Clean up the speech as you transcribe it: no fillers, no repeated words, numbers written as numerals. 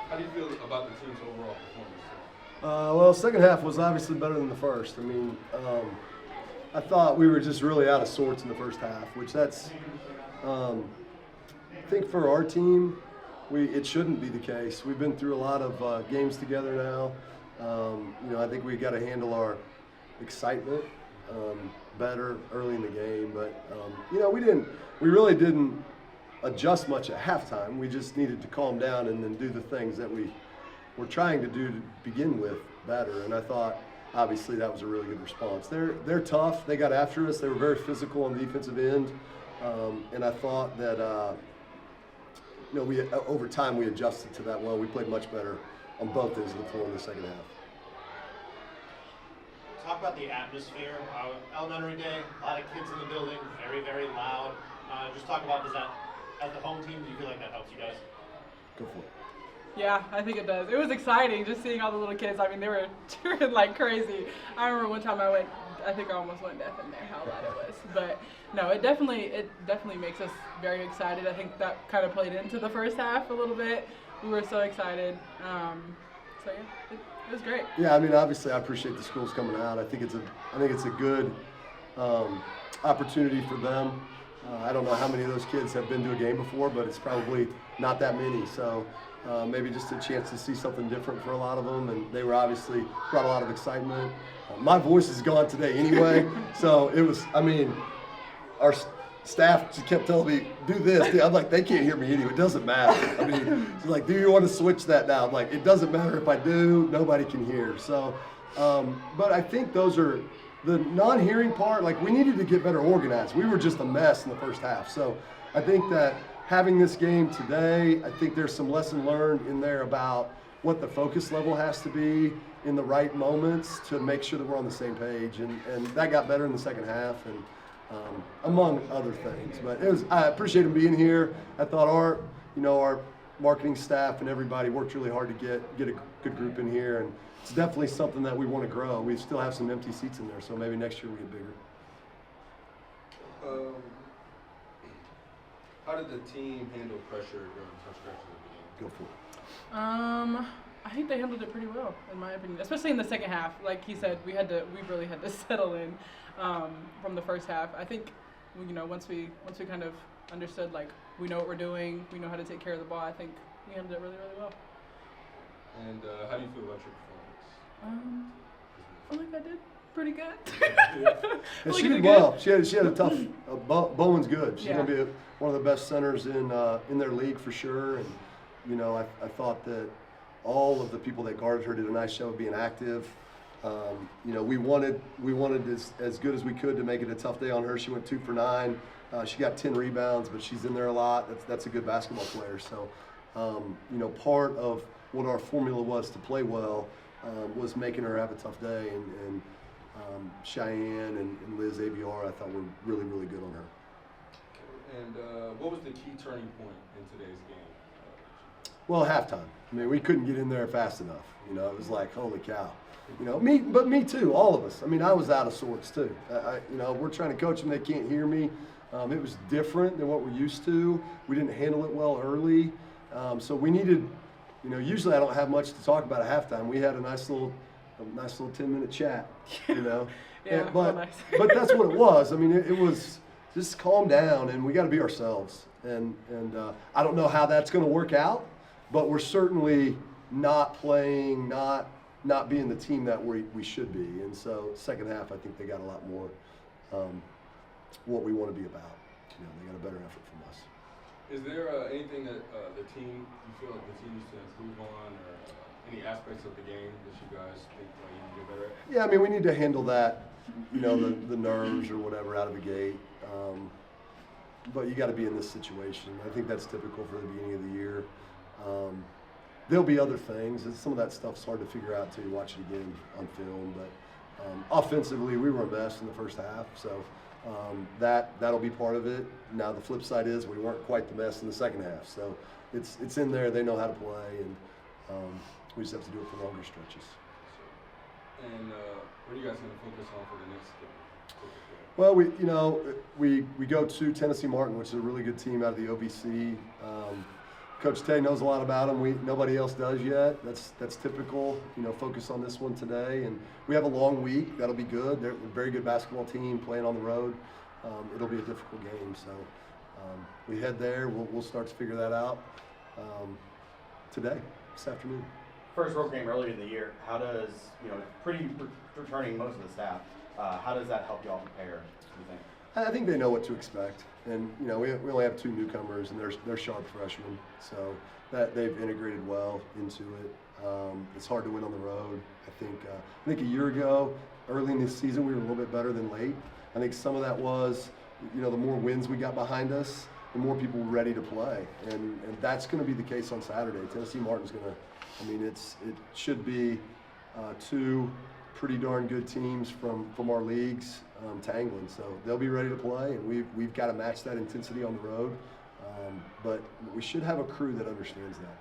How do you feel about the team's overall performance? Well, second half was obviously better than the first. I mean, I thought we were just really out of sorts in the first half, which that's, I think for our team, it shouldn't be the case. We've been through a lot of games together now. I think we got to handle our excitement better early in the game, but we really didn't adjust much at halftime. We just needed to calm down and then do the things that we were trying to do to begin with better. And I thought, obviously, that was a really good response. They're tough. They got after us. They were very physical on the defensive end, and I thought that we over time we adjusted to that well. We played much better on both ends of the floor in the second half. Talk about the atmosphere. Elementary day, a lot of kids in the building, very, very loud. Just talk about, does that, as the home team, do you feel like that helps you guys? Go for it. Yeah, I think it does. It was exciting just seeing all the little kids. I mean, they were cheering like crazy. I remember one time I think I almost went deaf in there, how loud it was. But no, it definitely makes us very excited. I think that kind of played into the first half a little bit. We were so excited. So yeah, it was great. Yeah, I mean, obviously, I appreciate the schools coming out. I think it's a good opportunity for them. I don't know how many of those kids have been to a game before, but it's probably not that many. So maybe just a chance to see something different for a lot of them. And they were obviously brought a lot of excitement. My voice is gone today anyway, so it was. I mean, our staff just kept telling me, do this. I'm like, they can't hear me anyway. It doesn't matter. I mean, she's like, do you want to switch that now? I'm like, it doesn't matter if I do. Nobody can hear. So, but I think those are the non-hearing part. Like, we needed to get better organized. We were just a mess in the first half. So I think that having this game today, I think there's some lesson learned in there about what the focus level has to be in the right moments to make sure that we're on the same page. And that got better in the second half. And among other things, but I appreciate him being here. I thought our marketing staff and everybody worked really hard to get a good group in here, and it's definitely something that we want to grow. We still have some empty seats in there, so maybe next year we get bigger. How did the team handle pressure during some stretches of the game? Go for it. I think they handled it pretty well, in my opinion, especially in the second half. Like he said, we really had to settle in from the first half. I think, once we kind of understood, like, we know what we're doing, we know how to take care of the ball. I think we handled it really, really well. And how do you feel about your performance? I feel like I did pretty good. And she did well. She had a tough. Bowen's good. She's going to be one of the best centers in their league for sure. And I thought that all of the people that guarded her did a nice job of being active. We wanted as good as we could to make it a tough day on her. She went 2 for 9. She got 10 rebounds, but she's in there a lot. That's a good basketball player. So, part of what our formula was to play well was making her have a tough day. And Cheyenne and Liz ABR, I thought were really, really good on her. And what was the key turning point in today's game? Well, halftime. I mean, we couldn't get in there fast enough. It was like, holy cow. Me too, all of us. I mean, I was out of sorts too. We're trying to coach them, they can't hear me. It was different than what we're used to. We didn't handle it well early. So we needed, usually I don't have much to talk about at halftime. We had a nice little 10-minute chat, Yeah, but nice. but that's what it was. I mean, it was just calm down, and we got to be ourselves. And I don't know how that's going to work out, but we're certainly not playing, not being the team that we should be. And so second half, I think they got a lot more what we want to be about. They got a better effort from us. Is there anything that you feel like the team needs to improve on, or any aspects of the game that you guys think you need to get better at? Yeah, I mean, we need to handle that, the nerves or whatever out of the gate. But you got to be in this situation. I think that's typical for the beginning of the year. There'll be other things. Some of that stuff's hard to figure out until you watch it again on film. But offensively, we were a mess in the first half, so that'll be part of it. Now the flip side is we weren't quite the mess in the second half. So it's in there. They know how to play, and we just have to do it for longer stretches. And what are you guys going to focus on for the next game? Well, we go to Tennessee Martin, which is a really good team out of the OVC. Coach Tay knows a lot about them. Nobody else does yet. That's typical. Focus on this one today, and we have a long week. That'll be good. They're a very good basketball team playing on the road. It'll be a difficult game, so we head there. We'll start to figure that out today, this afternoon. First road game earlier in the year. How does returning most of the staff? How does that help y'all prepare? Do you think? I think they know what to expect, and we only have 2 newcomers, and they're sharp freshmen, so that they've integrated well into it. It's hard to win on the road. I think a year ago, early in the season, we were a little bit better than late. I think some of that was, the more wins we got behind us, the more people were ready to play, and that's going to be the case on Saturday. Tennessee Martin's going to, it should be 2 pretty darn good teams from our leagues tangling, so they'll be ready to play, and we've got to match that intensity on the road, but we should have a crew that understands that.